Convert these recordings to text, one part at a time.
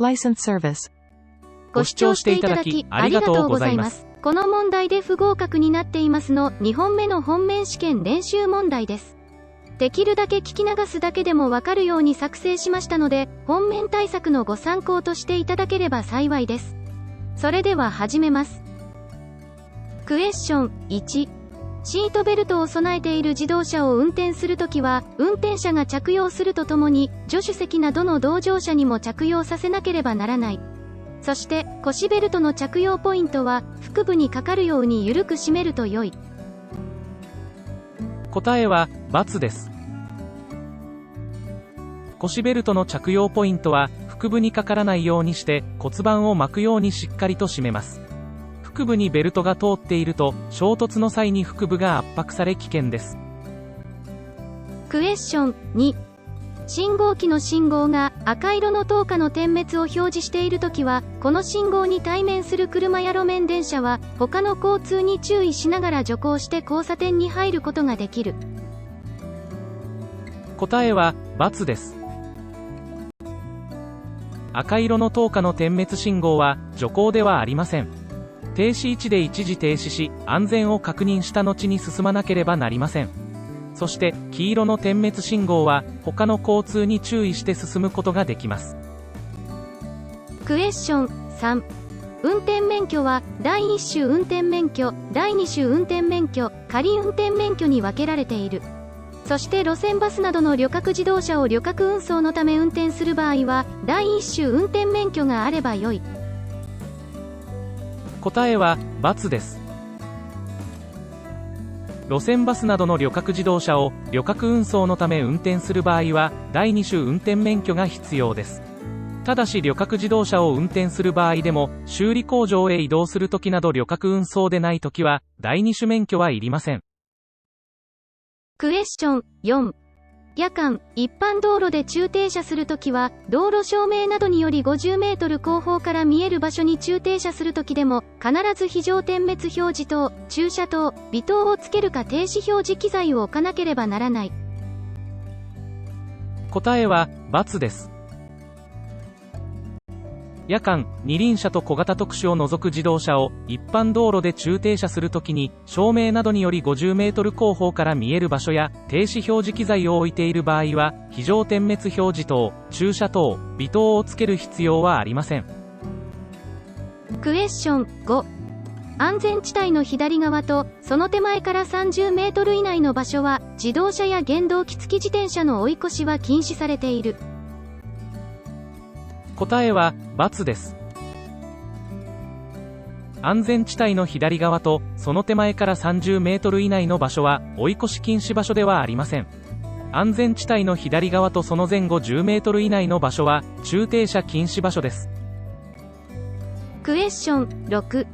License Service。ご視聴していただきありがとうございます。この問題で不合格になっていますの2本目の本面試験練習問題です。できるだけ聞き流すだけでもわかるように作成しましたので、本面対策のご参考としていただければ幸いです。それでは始めます。クエスチョン1。シートベルトを備えている自動車を運転するときは、運転者が着用するとともに、助手席などの同乗者にも着用させなければならない。そして、腰ベルトの着用ポイントは、腹部にかかるように緩く締めると良い。答えは、×です。腰ベルトの着用ポイントは、腹部にかからないようにして、骨盤を巻くようにしっかりと締めます。腹部にベルトが通っていると、衝突の際に腹部が圧迫され危険です。クエスチョン2。信号機の信号が赤色の灯火の点滅を表示しているときは、この信号に対面する車や路面電車は、他の交通に注意しながら徐行して交差点に入ることができる。答えは、×です。赤色の灯火の点滅信号は、徐行ではありません。停止位置で一時停止し、安全を確認した後に進まなければなりません。そして、黄色の点滅信号は、他の交通に注意して進むことができます。クエスチョン3。運転免許は、第1種運転免許、第2種運転免許、仮運転免許に分けられている。そして路線バスなどの旅客自動車を旅客運送のため運転する場合は、第1種運転免許があれば良い。答えは、×です。路線バスなどの旅客自動車を旅客運送のため運転する場合は、第2種運転免許が必要です。ただし旅客自動車を運転する場合でも、修理工場へ移動するときなど旅客運送でないときは、第2種免許はいりません。クエスチョン4。夜間、一般道路で駐停車するときは、道路照明などにより50メートル後方から見える場所に駐停車するときでも、必ず非常点滅表示灯、駐車灯、微灯をつけるか停止表示機材を置かなければならない。答えは、×です。夜間、二輪車と小型特殊を除く自動車を一般道路で駐停車するときに、照明などにより50メートル後方から見える場所や停止表示機材を置いている場合は、非常点滅表示灯、駐車灯、微灯をつける必要はありません。クエスチョン5。安全地帯の左側とその手前から30メートル以内の場所は、自動車や原動機付き自転車の追い越しは禁止されている。答えは、×です。安全地帯の左側とその手前から30メートル以内の場所は追い越し禁止場所ではありません。安全地帯の左側とその前後10メートル以内の場所は駐停車禁止場所です。クエスチョン6。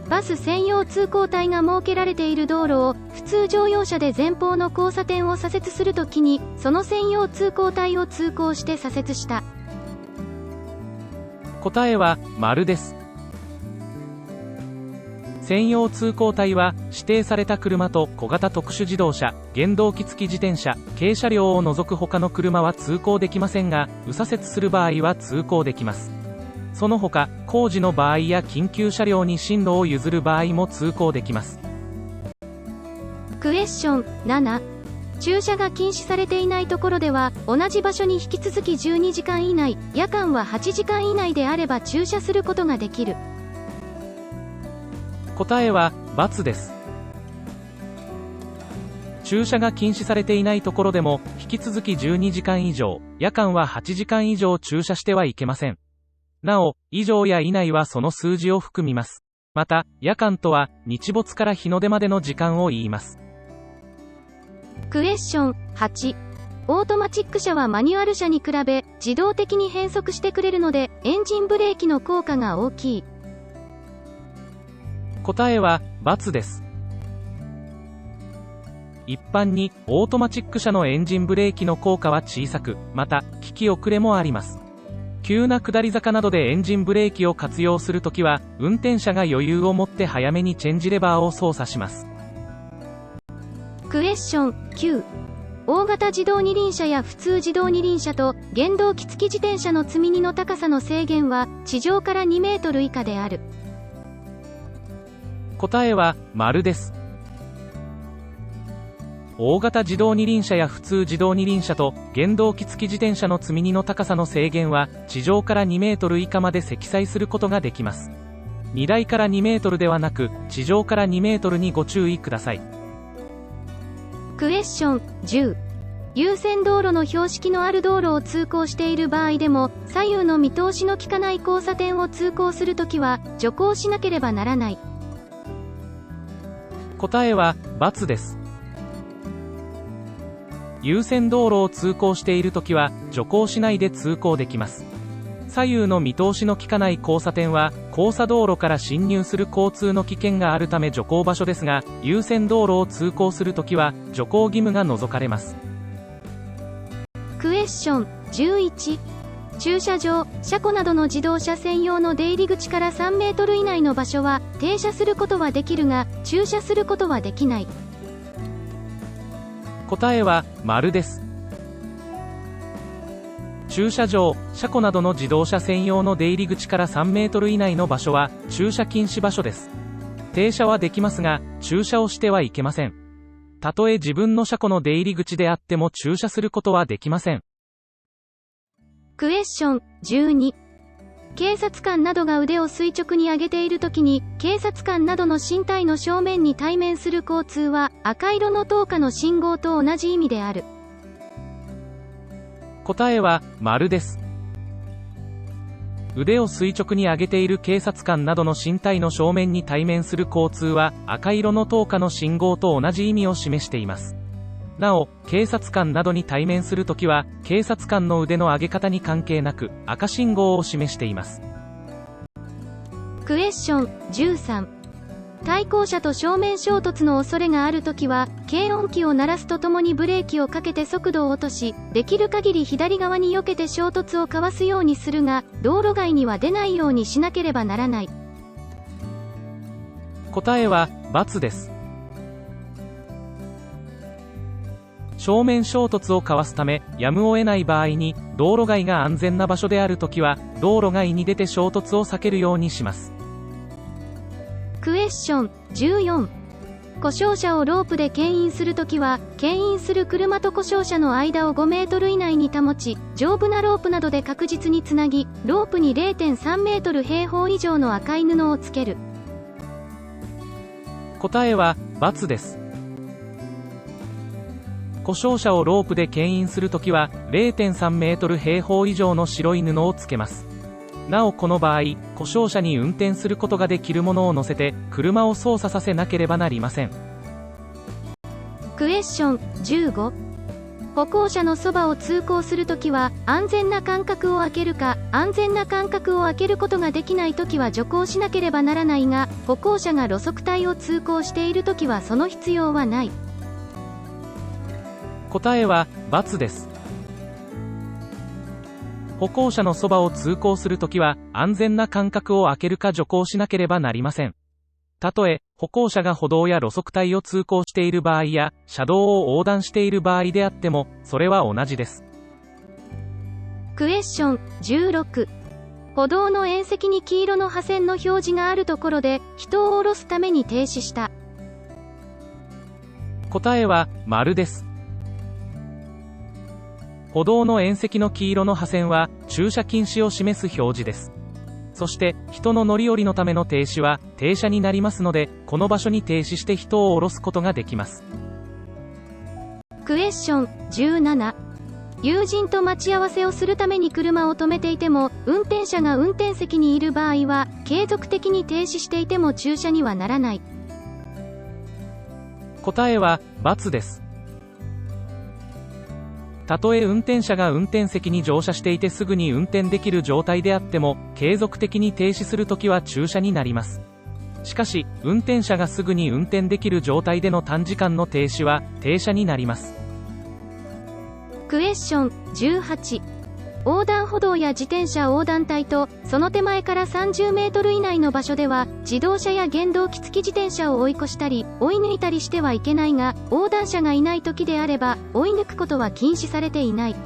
バス専用通行帯が設けられている道路を普通乗用車で前方の交差点を左折するときに、その専用通行帯を通行して左折した。答えは、○です。専用通行帯は、指定された車と小型特殊自動車、原動機付き自転車、軽車両を除く他の車は通行できませんが、右左折する場合は通行できます。その他、工事の場合や緊急車両に進路を譲る場合も通行できます。クエスチョン7。駐車が禁止されていないところでは、同じ場所に引き続き12時間以内、夜間は8時間以内であれば駐車することができる。答えは、×です。駐車が禁止されていないところでも、引き続き12時間以上、夜間は8時間以上駐車してはいけません。なお、以上や以内はその数字を含みます。また、夜間とは、日没から日の出までの時間を言います。クエスチョン8。オートマチック車はマニュアル車に比べ自動的に変速してくれるのでエンジンブレーキの効果が大きい。答えは×です。一般にオートマチック車のエンジンブレーキの効果は小さく、また効き遅れもあります。急な下り坂などでエンジンブレーキを活用するときは運転者が余裕を持って早めにチェンジレバーを操作します。クエスチョン9。大型自動二輪車や普通自動二輪車と原動機付き自転車の積み荷の高さの制限は地上から2メートル以下である。答えは○です。大型自動二輪車や普通自動二輪車と原動機付き自転車の積み荷の高さの制限は地上から2メートル以下まで積載することができます。荷台から2メートルではなく地上から2メートルにご注意ください。クエスチョン10。優先道路の標識のある道路を通行している場合でも左右の見通しの利かない交差点を通行するときは徐行しなければならない。答えは×です。優先道路を通行しているときは徐行しないで通行できます。左右の見通しの利かない交差点は交差道路から進入する交通の危険があるため徐行場所ですが、優先道路を通行するときは徐行義務が除かれます。クエスチョン11。駐車場、車庫などの自動車専用の出入り口から3メートル以内の場所は停車することはできるが駐車することはできない。答えは○です。駐車場、車庫などの自動車専用の出入り口から3メートル以内の場所は駐車禁止場所です。停車はできますが駐車をしてはいけません。たとえ自分の車庫の出入り口であっても駐車することはできません。クエスチョン12。警察官などが腕を垂直に上げているときに警察官などの身体の正面に対面する交通は赤色の灯火の信号と同じ意味である。答えは○です。腕を垂直に上げている警察官などの身体の正面に対面する交通は赤色の灯火の信号と同じ意味を示しています。なお、警察官などに対面するときは警察官の腕の上げ方に関係なく赤信号を示しています。クエスチョン13。対向車と正面衝突の恐れがあるときは警音機を鳴らすとともにブレーキをかけて速度を落とし、できる限り左側に避けて衝突をかわすようにするが道路外には出ないようにしなければならない。答えは×です。正面衝突をかわすためやむを得ない場合に道路外が安全な場所であるときは道路外に出て衝突を避けるようにします。クエスチョン14。故障車をロープで牽引するときは牽引する車と故障車の間を5メートル以内に保ち、丈夫なロープなどで確実につなぎ、ロープに 0.3 メートル平方以上の赤い布をつける。答えは×です。故障車をロープで牽引するときは 0.3 メートル平方以上の白い布をつけます。なおこの場合、故障車に運転することができるものを乗せて車を操作させなければなりません。クエスチョン15。歩行者のそばを通行するときは安全な間隔を空けるか、安全な間隔を空けることができないときは徐行しなければならないが、歩行者が路側帯を通行しているときはその必要はない。答えは×です。歩行者のそばを通行するときは安全な間隔を空けるか徐行しなければなりません。たとえ歩行者が歩道や路側帯を通行している場合や車道を横断している場合であってもそれは同じです。クエスチョン16。歩道の縁石に黄色の破線の表示があるところで人を降ろすために停止した。答えは○です。歩道の縁石の黄色の破線は駐車禁止を示す表示です。そして人の乗り降りのための停止は停車になりますので、この場所に停止して人を降ろすことができます。クエスチョン17。友人と待ち合わせをするために車を止めていても運転者が運転席にいる場合は継続的に停止していても駐車にはならない。答えは×です。たとえ運転者が運転席に乗車していてすぐに運転できる状態であっても継続的に停止するときは駐車になります。しかし運転者がすぐに運転できる状態での短時間の停止は停車になります。クエスチョン18。横断歩道や自転車横断帯とその手前から30メートル以内の場所では自動車や原動機付き自転車を追い越したり追い抜いたりしてはいけないが、横断者がいない時であれば追い抜くことは禁止されていない。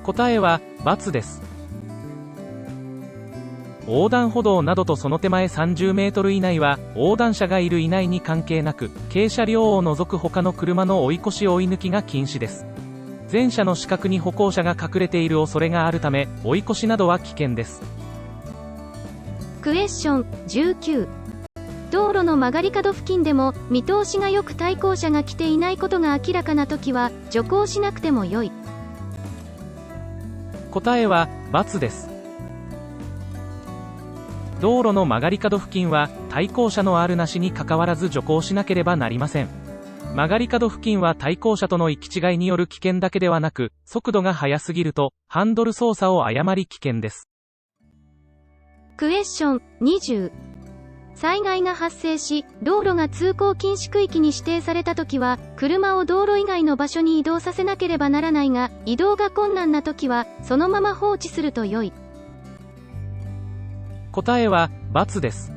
答えは×です。横断歩道などとその手前30メートル以内は横断者がいるいないに関係なく、軽車両を除く他の車の追い越し追い抜きが禁止です。前車の死角に歩行者が隠れている恐れがあるため追い越しなどは危険です。クエスチョン19。道路の曲がり角付近でも見通しが良く対向車が来ていないことが明らかな時は徐行しなくても良い。答えは×です。道路の曲がり角付近は対向車のあるなしにかかわらず徐行しなければなりません。曲がり角付近は対向車との行き違いによる危険だけではなく、速度が速すぎるとハンドル操作を誤り危険です。クエスチョン20。災害が発生し道路が通行禁止区域に指定されたときは車を道路以外の場所に移動させなければならないが、移動が困難なときはそのまま放置すると良い。答えは×です。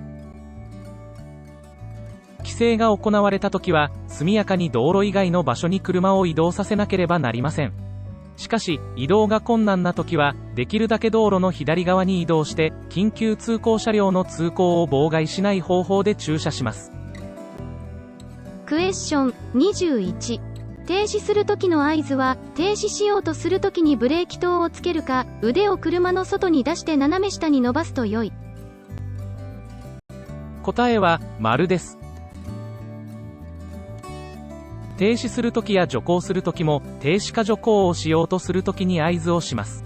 規制が行われたときは速やかに道路以外の場所に車を移動させなければなりません。しかし移動が困難なときはできるだけ道路の左側に移動して緊急通行車両の通行を妨害しない方法で駐車します。クエスチョン21。停止するときの合図は停止しようとするときにブレーキ灯をつけるか腕を車の外に出して斜め下に伸ばすと良い。答えは○です。停止するときや徐行するときも停止か徐行をしようとするときに合図をします。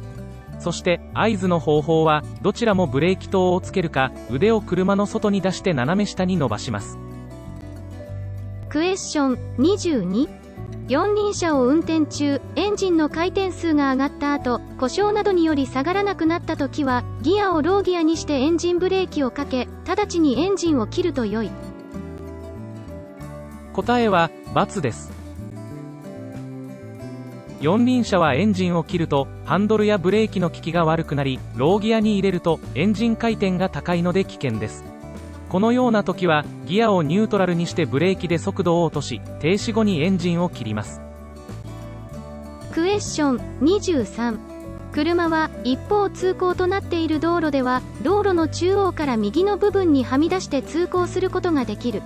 そして合図の方法はどちらもブレーキ灯をつけるか腕を車の外に出して斜め下に伸ばします。クエスチョン22。四輪車を運転中エンジンの回転数が上がった後故障などにより下がらなくなったときはギアをローギアにしてエンジンブレーキをかけ直ちにエンジンを切ると良い。答えは×です。四輪車はエンジンを切るとハンドルやブレーキの利きが悪くなりローギアに入れるとエンジン回転が高いので危険です。このような時はギアをニュートラルにしてブレーキで速度を落とし停止後にエンジンを切ります。クエスチョン23。車は一方通行となっている道路では道路の中央から右の部分にはみ出して通行することができる。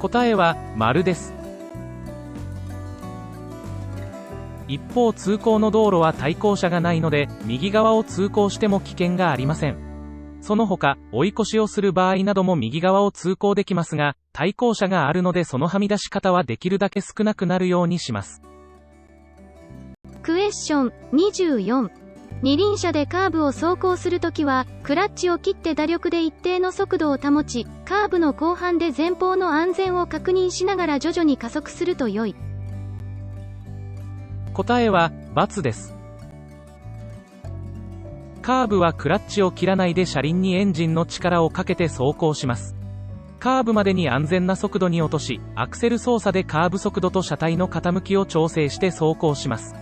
答えは○です。一方通行の道路は対向車がないので右側を通行しても危険がありません。その他追い越しをする場合なども右側を通行できますが、対向車があるのでそのはみ出し方はできるだけ少なくなるようにします。クエスチョン24。二輪車でカーブを走行するときはクラッチを切って打力で一定の速度を保ちカーブの後半で前方の安全を確認しながら徐々に加速すると良い。答えは×です。カーブはクラッチを切らないで車輪にエンジンの力をかけて走行します。カーブまでに安全な速度に落としアクセル操作でカーブ速度と車体の傾きを調整して走行します。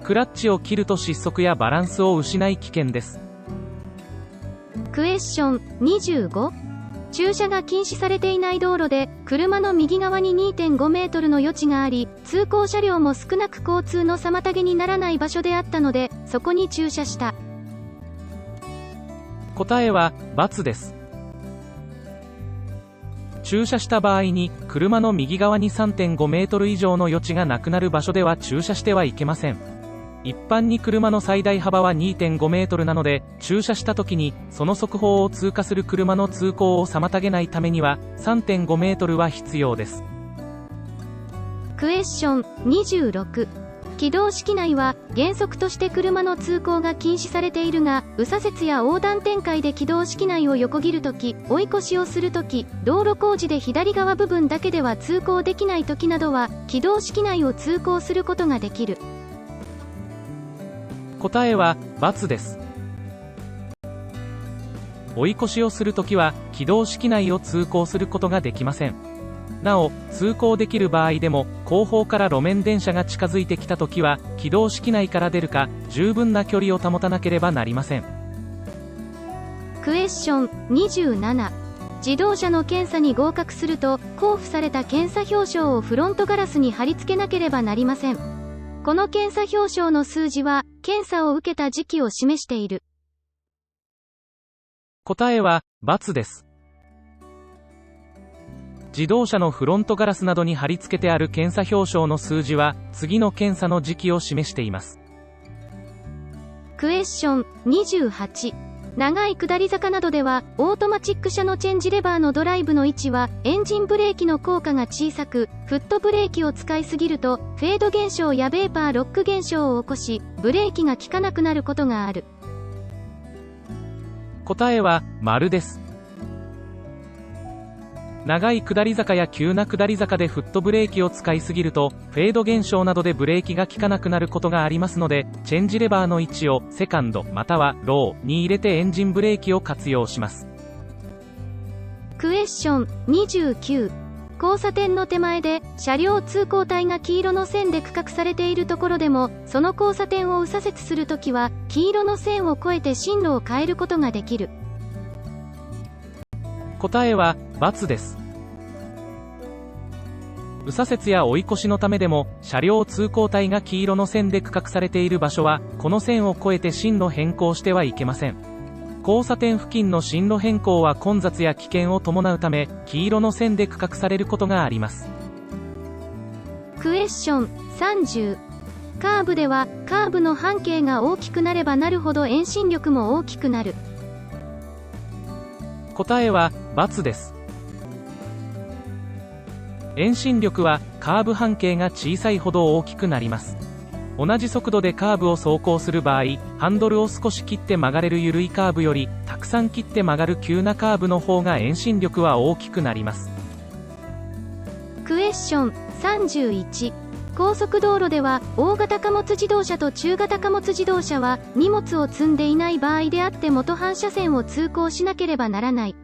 クラッチを切ると失速やバランスを失い危険です。クエスチョン25。駐車が禁止されていない道路で車の右側に 2.5 メートルの余地があり通行車両も少なく交通の妨げにならない場所であったのでそこに駐車した。答えは×です。駐車した場合に車の右側に 3.5 メートル以上の余地がなくなる場所では駐車してはいけません。一般に車の最大幅は 2.5 メートルなので駐車した時にその側方を通過する車の通行を妨げないためには 3.5 メートルは必要です。クエスチョン26。軌道式内は原則として車の通行が禁止されているが右左折や横断展開で軌道式内を横切るとき追い越しをするとき道路工事で左側部分だけでは通行できないときなどは軌道式内を通行することができる。答えは×です。追い越しをするときは軌道式内を通行することができません。なお通行できる場合でも後方から路面電車が近づいてきたときは、軌道式内から出るか、十分な距離を保たなければなりません。クエスチョン27。自動車の検査に合格すると、交付された検査表彰をフロントガラスに貼り付けなければなりません。この検査表彰の数字は、検査を受けた時期を示している。答えは、×です。自動車のフロントガラスなどに貼り付けてある検査表彰の数字は、次の検査の時期を示しています。クエスチョン28。長い下り坂などでは、オートマチック車のチェンジレバーのドライブの位置は、エンジンブレーキの効果が小さく、フットブレーキを使いすぎると、フェード現象やベーパーロック現象を起こし、ブレーキが効かなくなることがある。答えは、○です。長い下り坂や急な下り坂でフットブレーキを使いすぎると、フェード現象などでブレーキが効かなくなることがありますので、チェンジレバーの位置をセカンドまたはローに入れてエンジンブレーキを活用します。クエスチョン29。交差点の手前で車両通行帯が黄色の線で区画されているところでも、その交差点を右左折するときは、黄色の線を越えて進路を変えることができる。答えは、×です。右左折や追い越しのためでも、車両通行帯が黄色の線で区画されている場所は、この線を越えて進路変更してはいけません。交差点付近の進路変更は混雑や危険を伴うため、黄色の線で区画されることがあります。クエスチョン30。カーブでは、カーブの半径が大きくなればなるほど遠心力も大きくなる。答えは、×です。遠心力は、カーブ半径が小さいほど大きくなります。同じ速度でカーブを走行する場合、ハンドルを少し切って曲がれる緩いカーブより、たくさん切って曲がる急なカーブの方が遠心力は大きくなります。クエスチョン31。高速道路では、大型貨物自動車と中型貨物自動車は、荷物を積んでいない場合であっても途反車線を通行しなければならない。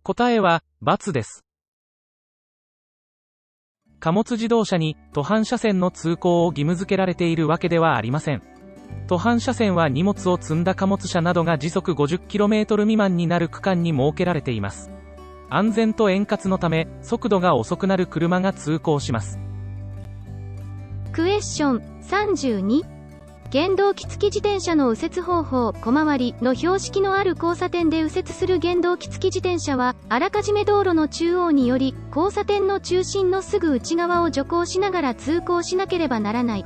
答えは、×です。貨物自動車に途反車線の通行を義務付けられているわけではありません。途反車線は荷物を積んだ貨物車などが時速 50km 未満になる区間に設けられています。安全と円滑のため、速度が遅くなる車が通行します。クエスチョン32。原動機付き自転車の右折方法小回りの標識のある交差点で右折する原動機付き自転車は、あらかじめ道路の中央により、交差点の中心のすぐ内側を徐行しながら通行しなければならない。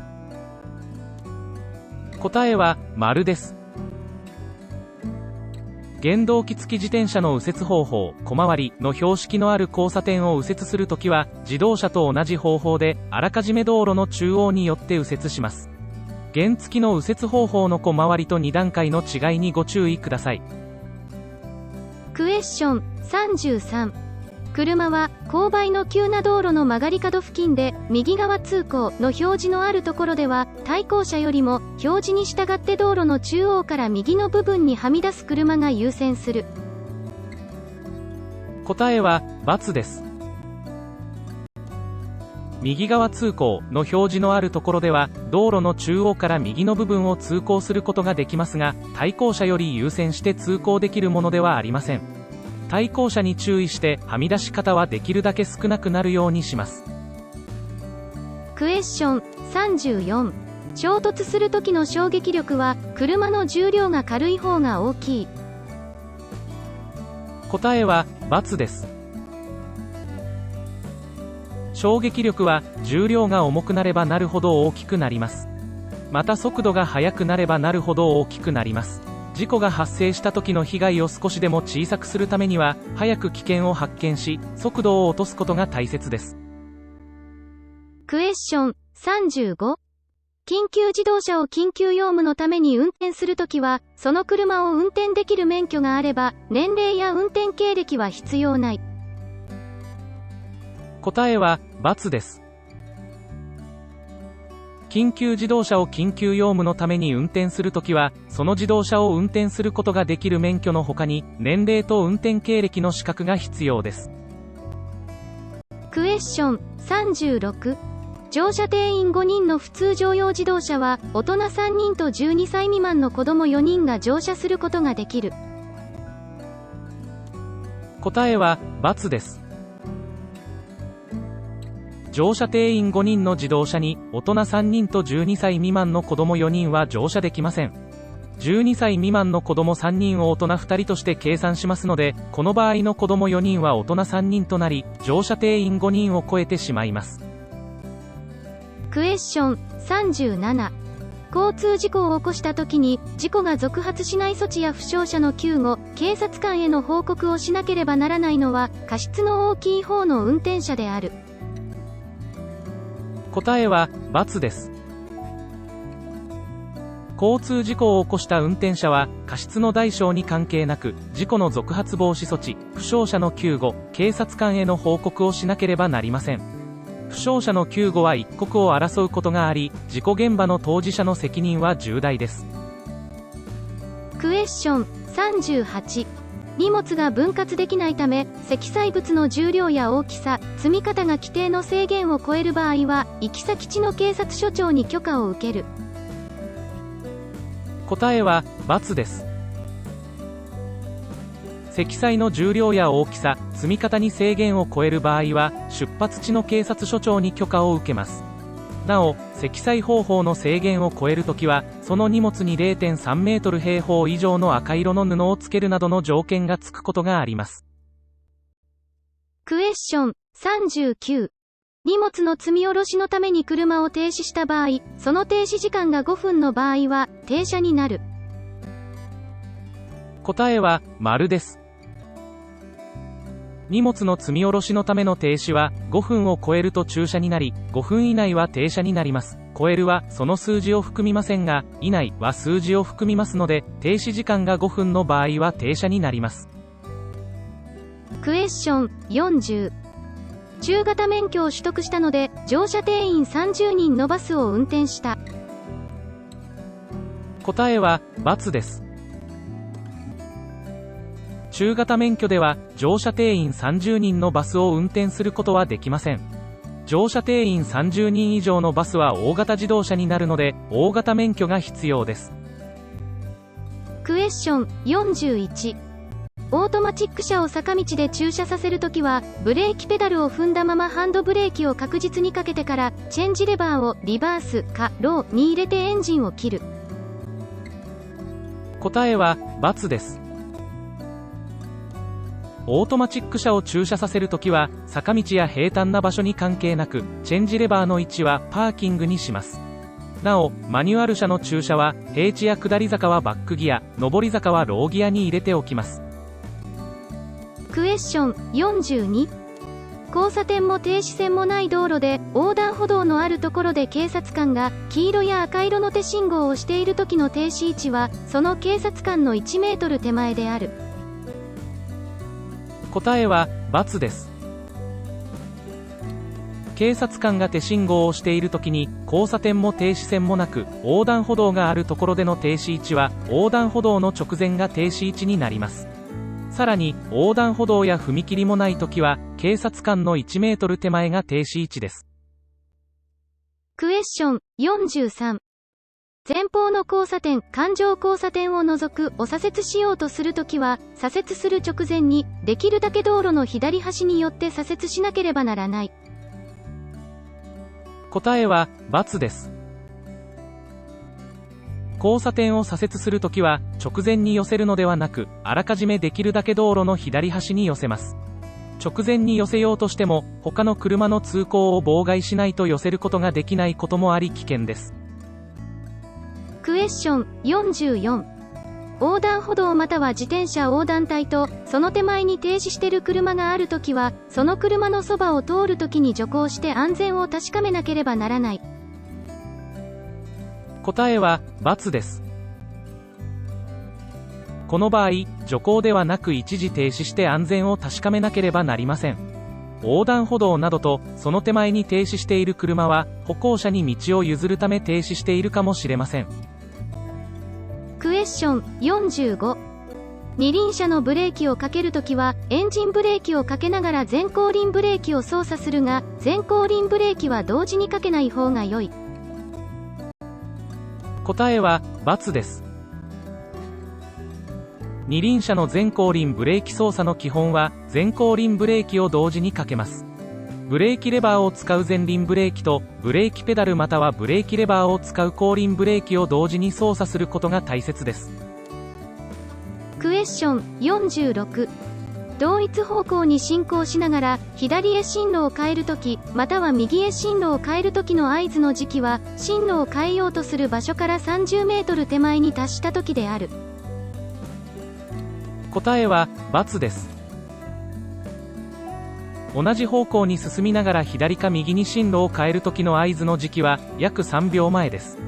答えは、○です。原動機付き自転車の右折方法小回りの標識のある交差点を右折するときは、自動車と同じ方法で、あらかじめ道路の中央によって右折します。原付の右折方法の小回りと2段階の違いにご注意ください。クエスチョン33。車は勾配の急な道路の曲がり角付近で右側通行の表示のあるところでは、対向車よりも表示に従って道路の中央から右の部分にはみ出す車が優先する。答えは、×です。右側通行の表示のあるところでは、道路の中央から右の部分を通行することができますが、対向車より優先して通行できるものではありません。対向車に注意して、はみ出し方はできるだけ少なくなるようにします。クエスチョン34。衝突する時の衝撃力は、車の重量が軽い方が大きい。答えは、×です。衝撃力は重量が重くなればなるほど大きくなります。また速度が速くなればなるほど大きくなります。事故が発生した時の被害を少しでも小さくするためには、早く危険を発見し、速度を落とすことが大切です。クエスチョン35。緊急自動車を緊急用務のために運転するときは、その車を運転できる免許があれば、年齢や運転経歴は必要ない。答えは、×です。緊急自動車を緊急用務のために運転するときは、その自動車を運転することができる免許の他に、年齢と運転経歴の資格が必要です。クエクエスチョン36。乗車定員5人の普通乗用自動車は、大人3人と12歳未満の子供4人が乗車することができる。答えは、×です。乗車定員5人の自動車に、大人3人と12歳未満の子供4人は乗車できません。12歳未満の子供3人を大人2人として計算しますので、この場合の子供4人は大人3人となり、乗車定員5人を超えてしまいます。クエスチョン37。交通事故を起こした時に、事故が続発しない措置や負傷者の救護、警察官への報告をしなければならないのは、過失の大きい方の運転者である。答えは、×です。交通事故を起こした運転者は、過失の大小に関係なく、事故の続発防止措置、負傷者の救護、警察官への報告をしなければなりません。負傷者の救護は一刻を争うことがあり、事故現場の当事者の責任は重大です。クエスチョン38。荷物が分割できないため、積載物の重量や大きさ、積み方が規定の制限を超える場合は、行き先地の警察署長に許可を受ける。答えは、×です。積載の重量や大きさ、積み方に制限を超える場合は、出発地の警察署長に許可を受けます。なお、積載方法の制限を超えるときは、その荷物に 0.3 メートル平方以上の赤色の布をつけるなどの条件がつくことがあります。クエスチョン39。荷物の積み下ろしのために車を停止した場合、その停止時間が5分の場合は、停車になる。答えは、○です。荷物の積み下ろしのための停止は、5分を超えると駐車になり、5分以内は停車になります。超えるは、その数字を含みませんが、以内は数字を含みますので、停止時間が5分の場合は停車になります。クエスチョン40。中型免許を取得したので、乗車定員30人のバスを運転した。答えは、×です。中型免許では、乗車定員30人のバスを運転することはできません。乗車定員30人以上のバスは大型自動車になるので、大型免許が必要です。クエスチョン41。オートマチック車を坂道で駐車させるときは、ブレーキペダルを踏んだままハンドブレーキを確実にかけてから、チェンジレバーをリバースかローに入れてエンジンを切る。答えは、×です。オートマチック車を駐車させるときは、坂道や平坦な場所に関係なく、チェンジレバーの位置はパーキングにします。なお、マニュアル車の駐車は、平地や下り坂はバックギア、上り坂はローギアに入れておきます。クエスチョン42。交差点も停止線もない道路で、横断歩道のあるところで警察官が、黄色や赤色の手信号をしている時の停止位置は、その警察官の1メートル手前である。答えは、×です。警察官が手信号をしているときに、交差点も停止線もなく、横断歩道があるところでの停止位置は、横断歩道の直前が停止位置になります。さらに、横断歩道や踏切もないときは、警察官の1メートル手前が停止位置です。クエスチョン43。前方の交差点、環状交差点を除くを左折しようとするときは、左折する直前に、できるだけ道路の左端によって左折しなければならない。答えは、×です。交差点を左折するときは、直前に寄せるのではなく、あらかじめできるだけ道路の左端に寄せます。直前に寄せようとしても、他の車の通行を妨害しないと寄せることができないこともあり危険です。クエスチョン44。横断歩道または自転車横断帯と、その手前に停止している車があるときは、その車のそばを通るときに徐行して安全を確かめなければならない。答えは、×です。この場合、徐行ではなく一時停止して安全を確かめなければなりません。横断歩道などと、その手前に停止している車は、歩行者に道を譲るため停止しているかもしれません。クエスチョン45。二輪車のブレーキをかけるときは、エンジンブレーキをかけながら前後輪ブレーキを操作するが、前後輪ブレーキは同時にかけない方が良い。答えは、×です。二輪車の前後輪ブレーキ操作の基本は、前後輪ブレーキを同時にかけます。ブレーキレバーを使う前輪ブレーキと、ブレーキペダルまたはブレーキレバーを使う後輪ブレーキを同時に操作することが大切です。クエスチョン46。同一方向に進行しながら、左へ進路を変えるとき、または右へ進路を変えるときの合図の時期は、進路を変えようとする場所から30メートル手前に達したときである。答えは、×です。同じ方向に進みながら左か右に進路を変える時の合図の時期は約3秒前です。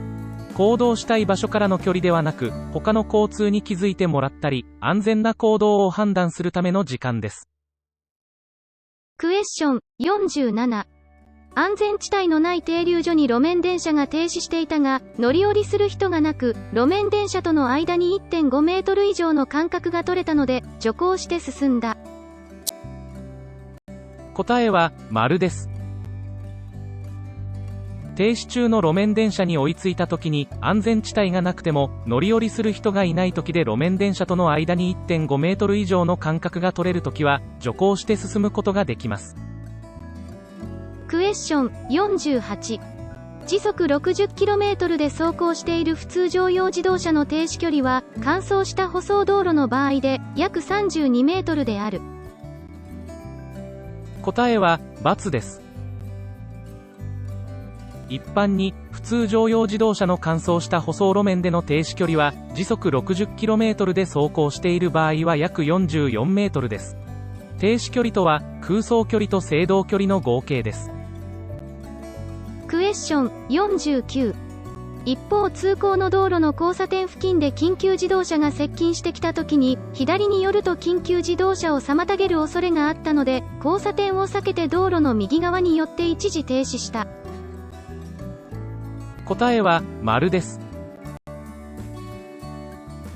行動したい場所からの距離ではなく、他の交通に気づいてもらったり、安全な行動を判断するための時間です。クエスチョン47。安全地帯のない停留所に路面電車が停止していたが、乗り降りする人がなく、路面電車との間に 1.5 メートル以上の間隔が取れたので、徐行して進んだ。答えは、○です。停止中の路面電車に追いついた時に、安全地帯がなくても、乗り降りする人がいない時で路面電車との間に 1.5 メートル以上の間隔が取れる時は、徐行して進むことができます。クエスチョン48。時速 60km で走行している普通乗用自動車の停止距離は、乾燥した舗装道路の場合で、約32メートルである。答えは、×です。一般に、普通乗用自動車の乾燥した舗装路面での停止距離は、時速 60km で走行している場合は約44メートルです。停止距離とは、空走距離と制動距離の合計です。クエスチョン49。一方通行の道路の交差点付近で緊急自動車が接近してきた時に、左に寄ると緊急自動車を妨げる恐れがあったので、交差点を避けて道路の右側に寄って一時停止した。答えは、○です。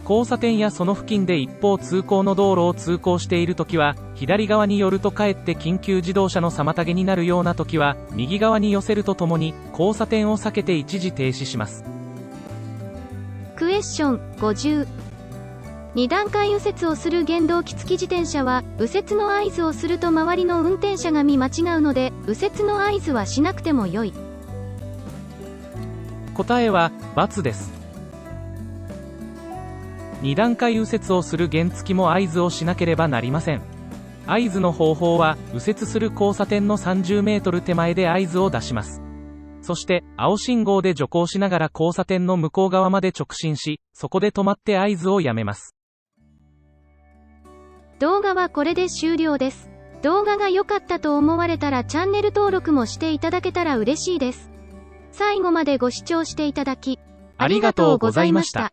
交差点やその付近で一方通行の道路を通行しているときは、左側に寄るとかえって緊急自動車の妨げになるようなときは、右側に寄せるとともに、交差点を避けて一時停止します。クエスチョン50。2段階右折をする原動機付き自転車は、右折の合図をすると周りの運転者が見間違うので、右折の合図はしなくても良い。答えは、×です。2段階右折をする原付も合図をしなければなりません。合図の方法は、右折する交差点の30メートル手前で合図を出します。そして、青信号で徐行しながら交差点の向こう側まで直進し、そこで止まって合図をやめます。動画はこれで終了です。動画が良かったと思われたらチャンネル登録もしていただけたら嬉しいです。最後までご視聴していただき、ありがとうございました。